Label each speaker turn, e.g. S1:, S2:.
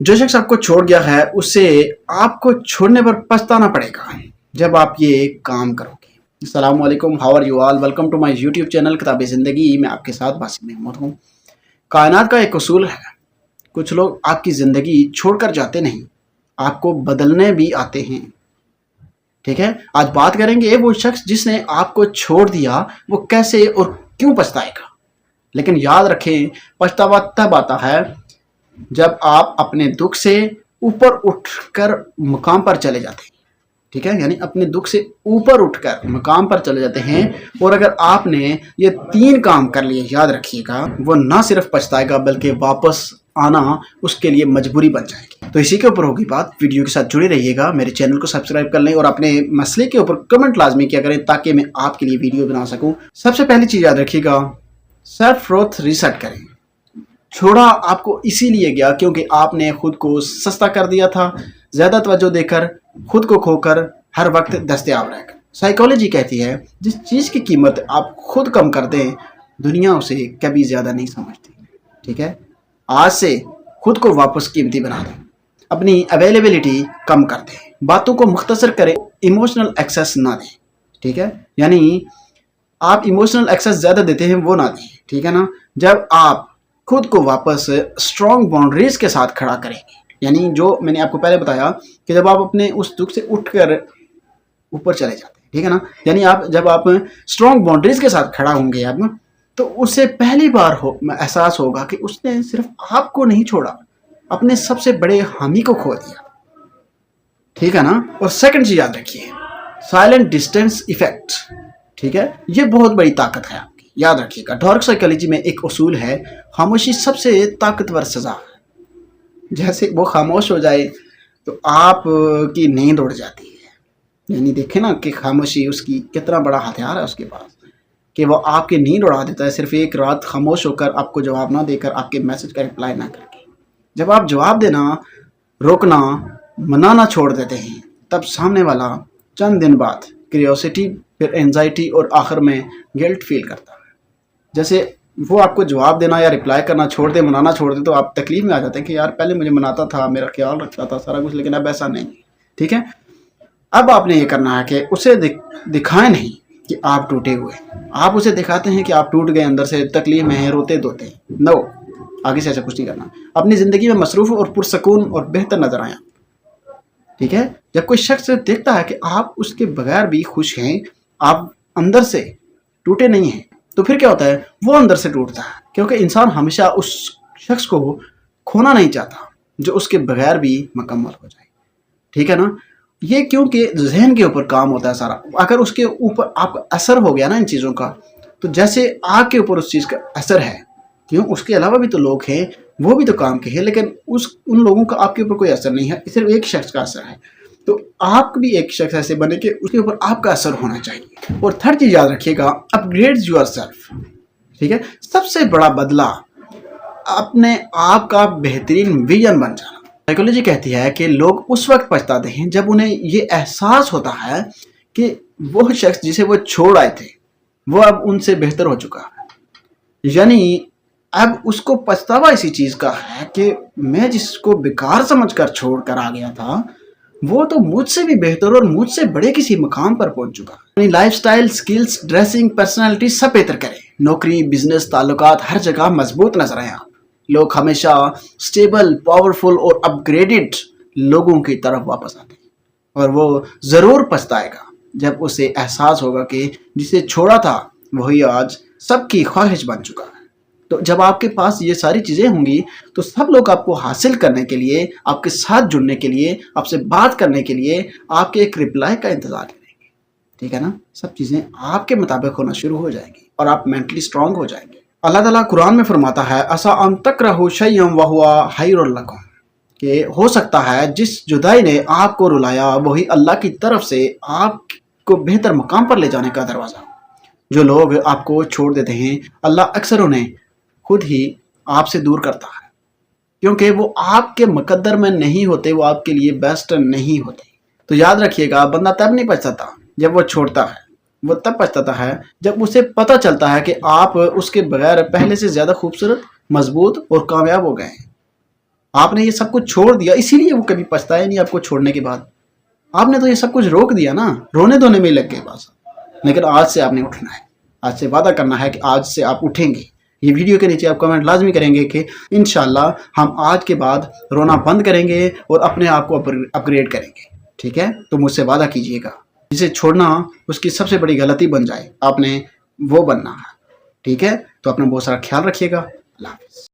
S1: जो शख्स आपको छोड़ गया है उसे आपको छोड़ने पर पछताना पड़ेगा जब आप ये काम करोगे। अस्सलाम वालेकुम, how are you all, welcome to my YouTube channel किताब ज़िंदगी। मैं आपके साथ बासित महमूद हूँ। कायनात का एक उसूल है, कुछ लोग आपकी ज़िंदगी छोड़कर जाते नहीं, आपको बदलने भी आते हैं। ठीक है, आज बात करेंगे वो शख्स जिसने आपको छोड़ दिया वो कैसे और क्यों पछताएगा। लेकिन याद रखें, पछतावा तब आता है जब आप अपने दुख से ऊपर उठकर मकाम पर चले जाते हैं। ठीक है, यानी अपने दुख से ऊपर उठकर मकाम पर चले जाते हैं। और अगर आपने ये 3 काम कर लिए, याद रखिएगा, वो ना सिर्फ पछताएगा बल्कि वापस आना उसके लिए मजबूरी बन जाएगी। तो इसी के ऊपर होगी बात। वीडियो के साथ जुड़े रहिएगा, मेरे चैनल को सब्सक्राइब कर लें और अपने मसले के ऊपर कमेंट लाजमी किया करें ताकि मैं आपके लिए वीडियो बना सकूं। सबसे पहली चीज़ याद रखिएगा, सेल्फ ग्रोथ रीसेट करें। छोड़ा आपको इसीलिए गया क्योंकि आपने खुद को सस्ता कर दिया था, ज़्यादा तवज्जो देकर, खुद को खोकर, हर वक्त दस्तयाब रहकर। साइकोलॉजी कहती है जिस चीज़ की कीमत आप खुद कम कर दें, दुनिया उसे कभी ज़्यादा नहीं समझती। ठीक है, आज से खुद को वापस कीमती बना दें, अपनी अवेलेबिलिटी कम कर दें, बातों को मुख्तसर करें, इमोशनल एक्सेस ना दें। ठीक है, यानी आप इमोशनल एक्सेस ज़्यादा देते हैं वो ना दें। ठीक है ना, जब आप खुद को वापस स्ट्रॉन्ग बाउंड्रीज के साथ खड़ा करेंगे, यानी जो मैंने आपको पहले बताया कि जब आप अपने उस दुख से उठकर ऊपर चले जाते हैं, ठीक है ना, यानी आप जब आप स्ट्रॉन्ग बाउंड्रीज के साथ खड़ा होंगे अब, तो उससे पहली बार एहसास होगा कि उसने सिर्फ आपको नहीं छोड़ा, अपने सबसे बड़े हामी को खो दिया। ठीक है ना। और सेकंड चीज याद रखिए, साइलेंट डिस्टेंस इफेक्ट। ठीक है, ये बहुत बड़ी ताकत है आपकी, याद रखिएगा। डार्क साइकोलॉजी में एक उसूल है, खामोशी सबसे ताकतवर सजा है। जैसे वो खामोश हो जाए तो आप की नींद उड़ जाती है। यानी देखें ना कि खामोशी उसकी कितना बड़ा हथियार है उसके पास, कि वो आपकी नींद उड़ा देता है सिर्फ एक रात खामोश होकर, आपको जवाब ना देकर, आपके मैसेज का रिप्लाई ना करके। जब आप जवाब देना, रोकना, मनाना छोड़ देते हैं, तब सामने वाला चंद दिन बाद क्यूरियोसिटी, फिर एंजाइटी और आखिर में गिल्ट फील करता है। जैसे वो आपको जवाब देना या रिप्लाई करना छोड़ दे, मनाना छोड़ दे, तो आप तकलीफ में आ जाते हैं कि यार पहले मुझे मनाता था, मेरा ख्याल रखता था, सारा कुछ, लेकिन अब ऐसा नहीं। ठीक है, अब आपने ये करना है कि उसे दिखाएं नहीं कि आप टूटे हुए, आप उसे दिखाते हैं कि आप टूट गए, अंदर से तकलीफ में हैं, रोते धोते हैं। नो, आगे से ऐसा कुछ नहीं करना। अपनी ज़िंदगी में मसरूफ़ और पुरसकून और बेहतर नजर आए। ठीक है, जब कोई शख्स देखता है कि आप उसके बगैर भी खुश हैं, आप अंदर से टूटे नहीं हैं, तो फिर क्या होता है, वो अंदर से टूटता है। क्योंकि इंसान हमेशा उस शख्स को खोना नहीं चाहता जो उसके बगैर भी मुकम्मल हो जाए। ठीक है ना, ये क्योंकि जहन के ऊपर काम होता है सारा। अगर उसके ऊपर आपका असर हो गया ना इन चीज़ों का, तो जैसे आग के ऊपर उस चीज़ का असर है, क्यों, उसके अलावा भी तो लोग हैं, वो भी तो काम के हैं, लेकिन उन लोगों का आपके ऊपर कोई असर नहीं है, सिर्फ एक शख्स का असर है। तो आप भी एक शख्स ऐसे बने कि उसके ऊपर आपका असर होना चाहिए। और थर्ड चीज याद रखिएगा, अपग्रेड योरसेल्फ। ठीक है, सबसे बड़ा बदला अपने आप का बेहतरीन विजन बन जाना। साइकोलॉजी कहती है कि लोग उस वक्त पछताते हैं जब उन्हें ये एहसास होता है कि वो शख्स जिसे वो छोड़ आए थे वो अब उनसे बेहतर हो चुका है। यानी अब उसको पछतावा इसी चीज का है कि मैं जिसको बेकार समझकर छोड़ कर आ गया था वो तो मुझसे भी बेहतर और मुझसे बड़े किसी मकाम पर पहुंच चुका। अपनी लाइफस्टाइल, स्किल्स, ड्रेसिंग, पर्सनालिटी सब बेहतर करें। नौकरी, बिजनेस, ताल्लुकात, हर जगह मजबूत नजर आए आप। लोग हमेशा स्टेबल, पावरफुल और अपग्रेडेड लोगों की तरफ वापस आते हैं। और वो ज़रूर पछताएगा जब उसे एहसास होगा कि जिसे छोड़ा था वही आज सबकी ख्वाहिश बन चुका है। तो जब आपके पास ये सारी चीज़ें होंगी तो सब लोग आपको हासिल करने के लिए, आपके साथ जुड़ने के लिए, आपसे बात करने के लिए आपके एक रिप्लाई का इंतज़ार करेंगे। ठीक है ना, सब चीज़ें आपके मुताबिक होना शुरू हो जाएंगी और आप मेंटली स्ट्रांग हो जाएंगे। अल्लाह ताला कुरान में फरमाता है, असा अन तकरहु शैअन व हुवा खैरुल लकुम, कि हो सकता है जिस जुदाई ने आपको रुलाया वही अल्लाह की तरफ से आपको बेहतर मकाम पर ले जाने का दरवाज़ा। जो लोग आपको छोड़ देते हैं, अल्लाह अक्सर उन्हें खुद ही आपसे दूर करता है, क्योंकि वो आपके मुकद्दर में नहीं होते, वो आपके लिए बेस्ट नहीं होते। तो याद रखिएगा, बंदा तब नहीं पछताता जब वो छोड़ता है, वो तब पछताता है जब उसे पता चलता है कि आप उसके बगैर पहले से ज़्यादा खूबसूरत, मजबूत और कामयाब हो गए हैं। آپ نے یہ سب کچھ چھوڑ دیا، اسی لیے وہ کبھی پچھتایا نہیں آپ کو چھوڑنے کے بعد. آپ نے تو یہ سب کچھ روک دیا نا، رونے دھونے میں لگ گئے بس. لیکن آج سے آپ نے اٹھنا ہے، آج سے وعدہ کرنا ہے کہ آج سے آپ اٹھیں گے. یہ ویڈیو کے نیچے آپ کمنٹ لازمی کریں گے کہ انشاءاللہ ہم آج کے بعد رونا بند کریں گے اور اپنے آپ کو اپ گریڈ کریں گے. ٹھیک ہے؟ تو مجھ سے وعدہ کیجئے گا. جسے چھوڑنا اس کی سب سے بڑی غلطی بن جائے، آپ نے وہ بننا ہے. ٹھیک ہے؟ تو اپنا بہت سارا خیال رکھیے گا. اللہ حافظ.